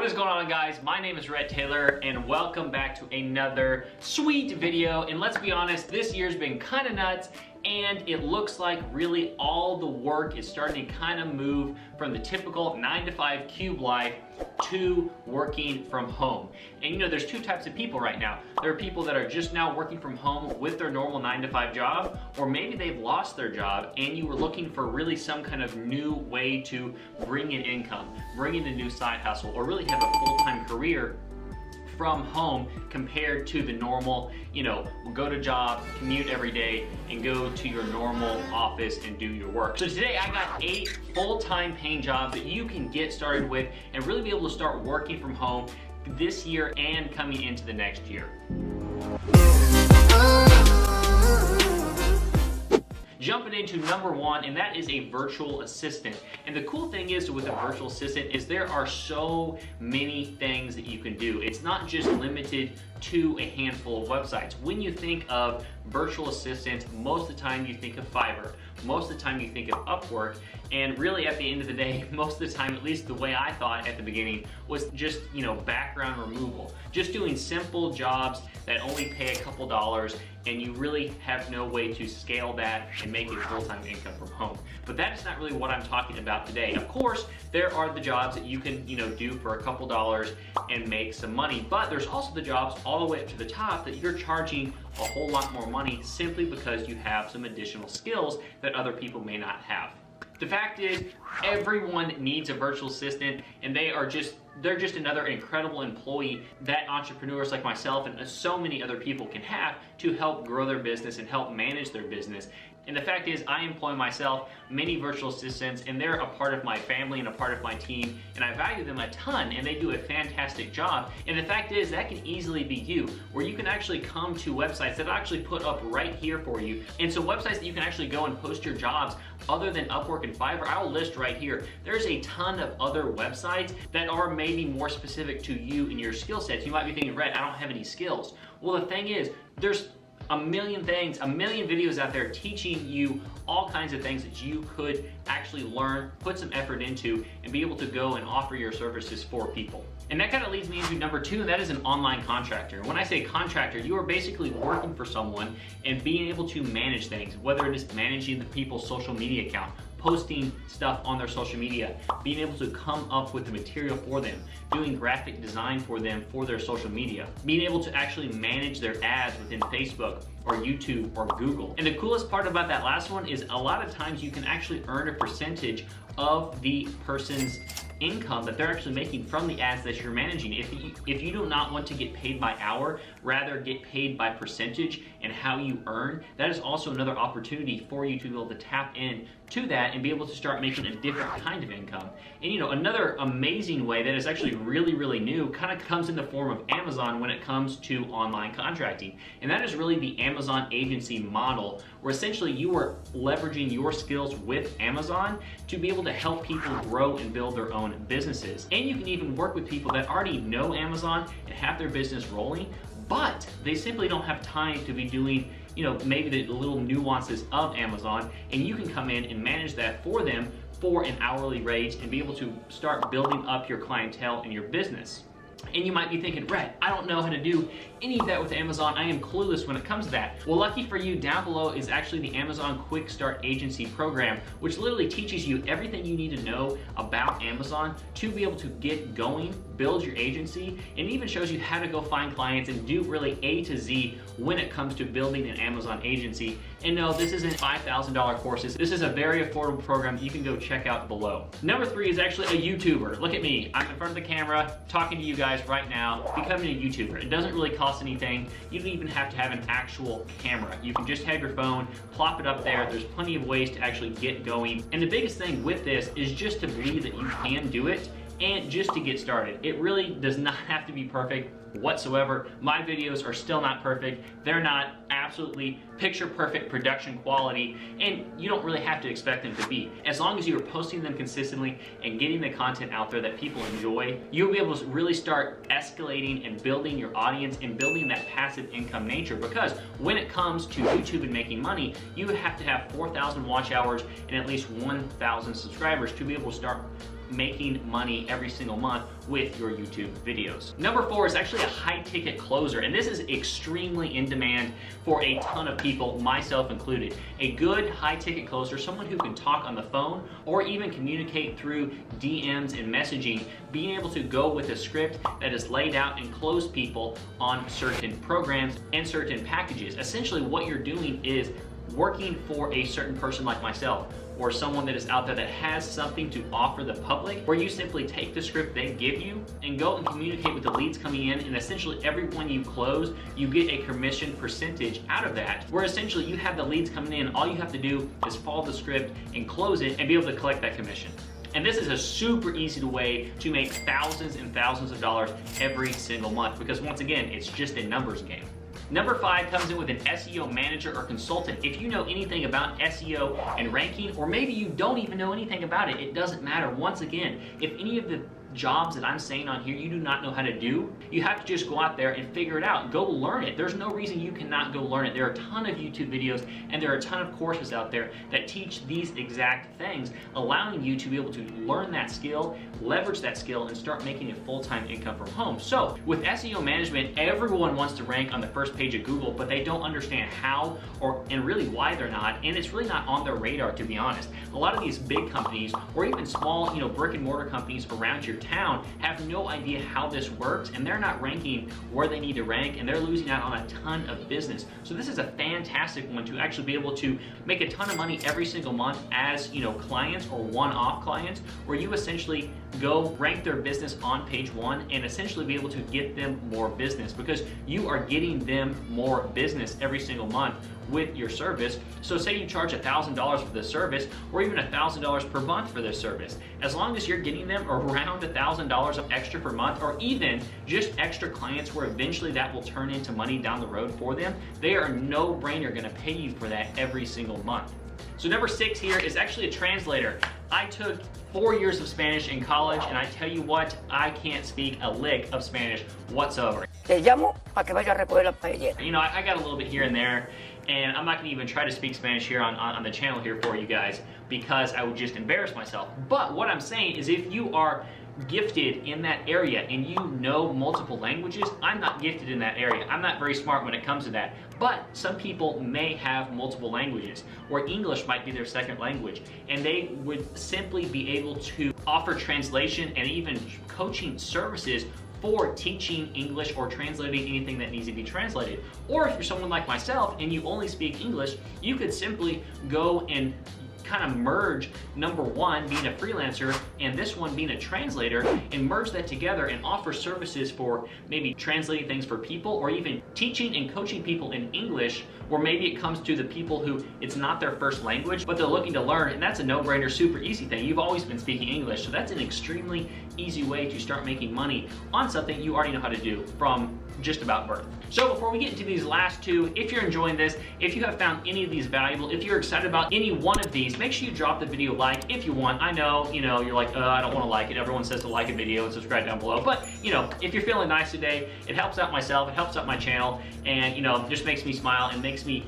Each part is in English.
What is going on, guys? My name is Rhett Taylor and welcome back to another sweet video. And let's be honest, this year's been kind of nuts and it looks like really all the work is starting to kind of move from the typical 9-to-5 cube life to working from home. And you know, there's two types of people right now. There are people that are just now working from home with their normal 9-to-5 job, or maybe they've lost their job and you were looking for really some kind of new way to bring in income, bring in a new side hustle, or really have a full-time career from home compared to the normal, you know, go to job, commute every day, and go to your normal office and do your work. So today I got 8 full-time paying jobs that you can get started with and really be able to start working from home this year and coming into the next year. Jumping into number 1, and that is a virtual assistant. And the cool thing is with a virtual assistant is there are so many things that you can do. It's not just limited to a handful of websites. When you think of virtual assistants, most of the time you think of Fiverr. Most of the time you think of Upwork, and really at the end of the day, most of the time, at least the way I thought at the beginning, was just, you know, background removal. Just doing simple jobs that only pay a couple dollars, and you really have no way to scale that and make a full-time income from home. But that is not really what I'm talking about today. Of course, there are the jobs that you can, you know, do for a couple dollars and make some money, but there's also the jobs all the way up to the top that you're charging a whole lot more money simply because you have some additional skills that other people may not have. The fact is, everyone needs a virtual assistant, and they're just another incredible employee that entrepreneurs like myself and so many other people can have to help grow their business and help manage their business. And the fact is, I employ myself many virtual assistants, and they're a part of my family and a part of my team, and I value them a ton, and they do a fantastic job. And the fact is, that can easily be you, where you can actually come to websites that I'll actually put up right here for you. And so websites that you can actually go and post your jobs other than Upwork and Fiverr, I'll list right here. There's a ton of other websites that are maybe more specific to you and your skill sets. You might be thinking, Rhett, I don't have any skills. Well, the thing is, there's a million things, a million videos out there teaching you all kinds of things that you could actually learn, put some effort into, and be able to go and offer your services for people. And that kind of leads me into number 2, and that is an online contractor. When I say contractor, you are basically working for someone and being able to manage things, whether it is managing the people's social media account, posting stuff on their social media, being able to come up with the material for them, doing graphic design for them for their social media, being able to actually manage their ads within Facebook or YouTube or Google. And the coolest part about that last one is a lot of times you can actually earn a percentage of the person's income that they're actually making from the ads that you're managing. If you do not want to get paid by hour, rather get paid by percentage and how you earn, that is also another opportunity for you to be able to tap in to that and be able to start making a different kind of income. And you know, another amazing way that is actually really new kind of comes in the form of Amazon when it comes to online contracting. And that is really the Amazon agency model, where essentially you are leveraging your skills with Amazon to be able to help people grow and build their own businesses. And you can even work with people that already know Amazon and have their business rolling, but they simply don't have time to be doing, you know, maybe the little nuances of Amazon, and you can come in and manage that for them for an hourly rate and be able to start building up your clientele in your business. And you might be thinking, Rhett, I don't know how to do any of that with Amazon. I am clueless when it comes to that. Well, lucky for you, down below is actually the Amazon Quick Start Agency program, which literally teaches you everything you need to know about Amazon to be able to get going, build your agency, and even shows you how to go find clients and do really A to Z when it comes to building an Amazon agency. And no, this isn't $5,000 courses. This is a very affordable program that you can go check out below. Number 3 is actually a YouTuber. Look at me. I'm in front of the camera talking to you guys right now, becoming a YouTuber. It doesn't really cost anything. You don't even have to have an actual camera. You can just have your phone, plop it up there. There's plenty of ways to actually get going. And the biggest thing with this is just to believe that you can do it and just to get started. It really does not have to be perfect whatsoever. My videos are still not perfect. They're not absolutely picture perfect production quality, and you don't really have to expect them to be. As long as you are posting them consistently and getting the content out there that people enjoy, you'll be able to really start escalating and building your audience and building that passive income nature, because when it comes to YouTube and making money, you have to have 4,000 watch hours and at least 1,000 subscribers to be able to start making money every single month with your YouTube videos. Number 4 is actually a high ticket closer, and this is extremely in demand for a ton of people, myself included. A good high ticket closer, someone who can talk on the phone or even communicate through DMs and messaging, being able to go with a script that is laid out and close people on certain programs and certain packages. Essentially what you're doing is working for a certain person like myself, or someone that is out there that has something to offer the public, where you simply take the script they give you and go and communicate with the leads coming in, and essentially every one you close, you get a commission percentage out of that, where essentially you have the leads coming in, all you have to do is follow the script and close it and be able to collect that commission. And this is a super easy way to make thousands and thousands of dollars every single month, because once again, it's just a numbers game. Number 5 comes in with an SEO manager or consultant. If you know anything about SEO and ranking, or maybe you don't even know anything about it, it doesn't matter. Once again, if any of the jobs that I'm saying on here you do not know how to do, you have to just go out there and figure it out. Go learn it. There's no reason you cannot go learn it. There are a ton of YouTube videos and there are a ton of courses out there that teach these exact things, allowing you to be able to learn that skill, leverage that skill, and start making a full-time income from home. So with SEO management, everyone wants to rank on the first page of Google, but they don't understand how and really why they're not, and it's really not on their radar, to be honest. A lot of these big companies or even small, brick and mortar companies around your town have no idea how this works, and they're not ranking where they need to rank, and they're losing out on a ton of business. So this is a fantastic one to actually be able to make a ton of money every single month as clients or one-off clients, where you essentially go rank their business on page 1 and essentially be able to get them more business, because you are getting them more business every single month with your service. So say you charge $1,000 for this service, or even $1,000 per month for this service. As long as you're getting them around $1,000 of extra per month, or even just extra clients where eventually that will turn into money down the road for them, they are no-brainer gonna pay you for that every single month. So number 6 here is actually a translator. I took 4 years of Spanish in college, and I tell you what, I can't speak a lick of Spanish whatsoever. Te llamo para que vaya a recoger la paellera. I got a little bit here and there, and I'm not gonna even try to speak Spanish here on the channel here for you guys, because I would just embarrass myself. But what I'm saying is, if you are gifted in that area and you know multiple languages, I'm not gifted in that area. I'm not very smart when it comes to that. But some people may have multiple languages, or English might be their second language, and they would simply be able to offer translation and even coaching services for teaching English or translating anything that needs to be translated. Or if you're someone like myself and you only speak English, you could simply go and kind of merge number 1 being a freelancer and this one being a translator, and merge that together and offer services for maybe translating things for people, or even teaching and coaching people in English, or maybe it comes to the people who it's not their first language but they're looking to learn, and that's a no-brainer, super easy thing. You've always been speaking English, so that's an extremely easy way to start making money on something you already know how to do from just about birth. So before we get into these last 2, if you're enjoying this, if you have found any of these valuable, if you're excited about any one of these, make sure you drop the video like if you want. I know, you're like, I don't want to like it. Everyone says to like a video and subscribe down below. But, if you're feeling nice today, it helps out myself, it helps out my channel, and, just makes me smile and makes me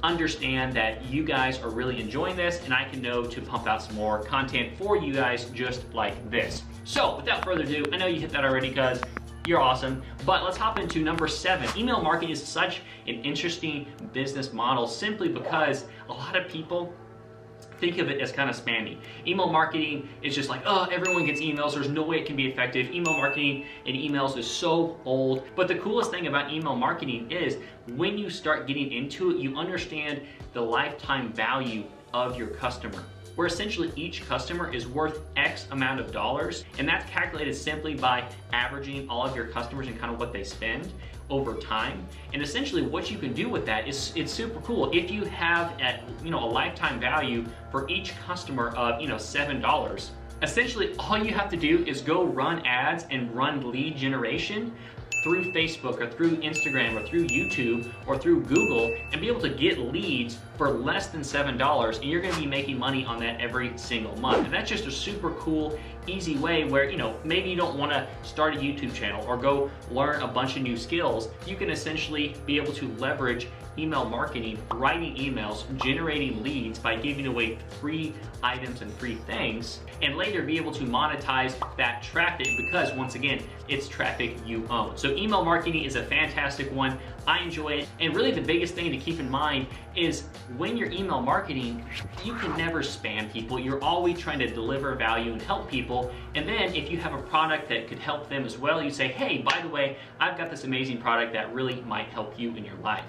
understand that you guys are really enjoying this, and I can know to pump out some more content for you guys just like this. So without further ado, I know you hit that already because you're awesome, but let's hop into number 7. Email marketing is such an interesting business model, simply because a lot of people think of it as kind of spammy. Email marketing is just like, oh, everyone gets emails, there's no way it can be effective. Email marketing and emails is so old. But the coolest thing about email marketing is when you start getting into it, you understand the lifetime value of your customer, where essentially each customer is worth X amount of dollars, and that's calculated simply by averaging all of your customers and kind of what they spend over time. And essentially what you can do with that is, it's super cool. If you have a lifetime value for each customer of $7, essentially all you have to do is go run ads and run lead generation through Facebook or through Instagram or through YouTube or through Google, and be able to get leads for less than $7, and you're gonna be making money on that every single month. And that's just a super cool, easy way where, maybe you don't wanna start a YouTube channel or go learn a bunch of new skills. You can essentially be able to leverage email marketing, writing emails, generating leads by giving away free items and free things, and later be able to monetize that traffic because, once again, it's traffic you own. So email marketing is a fantastic one. I enjoy it. And really the biggest thing to keep in mind is when you're email marketing, you can never spam people. You're always trying to deliver value and help people. And then if you have a product that could help them as well, you say, hey, by the way, I've got this amazing product that really might help you in your life.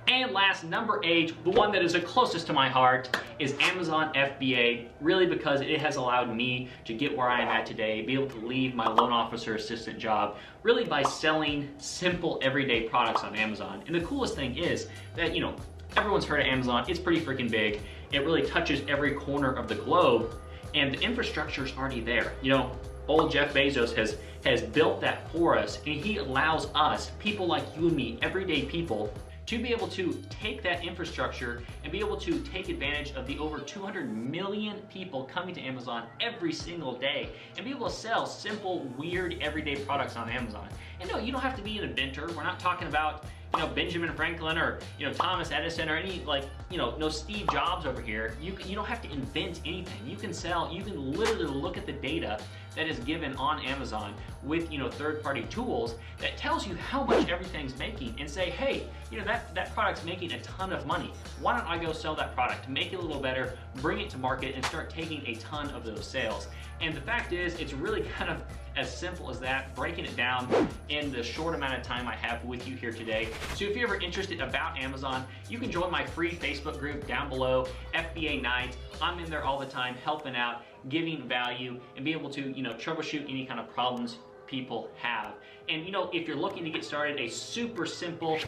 And last, number 8, the one that is the closest to my heart, is Amazon FBA, really because it has allowed me to get where I am at today, be able to leave my loan officer assistant job, really by selling simple everyday products on Amazon. And the coolest thing is that, you know, everyone's heard of Amazon. It's pretty freaking big. It really touches every corner of the globe, and the infrastructure is already there. You know, old Jeff Bezos has built that for us, and he allows us, people like you and me, everyday people, to be able to take that infrastructure and be able to take advantage of the over 200 million people coming to Amazon every single day and be able to sell simple, weird, everyday products on Amazon. And no, you don't have to be an inventor. We're not talking about, you know, Benjamin Franklin or, you know, Thomas Edison or any, like, you know, no Steve Jobs over here. You don't have to invent anything. You can sell, you can literally look at the data that is given on Amazon with, you know, third-party tools that tells you how much everything's making and say, hey, you know, that product's making a ton of money. Why don't I go sell that product, make it a little better, bring it to market, and start taking a ton of those sales. And the fact is, it's really kind of as simple as that, breaking it down in the short amount of time I have with you here today. So if you're ever interested about Amazon, you can join my free Facebook group down below, FBA Night. I'm in there all the time helping out, giving value, and be able to, you know, troubleshoot any kind of problems people have. And you know, if you're looking to get started, a super simple,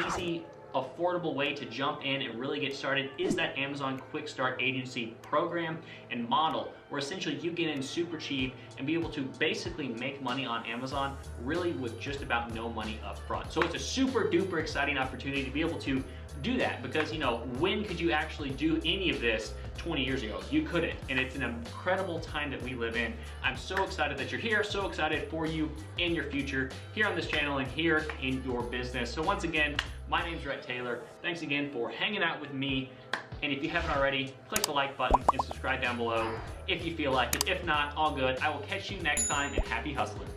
easy, affordable way to jump in and really get started is that Amazon Quick Start Agency program and model, where essentially you get in super cheap and be able to basically make money on Amazon really with just about no money up front. So it's a super duper exciting opportunity to be able to do that, because, you know, when could you actually do any of this 20 years ago? You couldn't, and it's an incredible time that we live in. I'm so excited that you're here, so excited for you in your future, here on this channel and here in your business. So once again, my name's Rhett Taylor. Thanks again for hanging out with me. And if you haven't already, click the like button and subscribe down below if you feel like it. If not, all good. I will catch you next time, and happy hustling.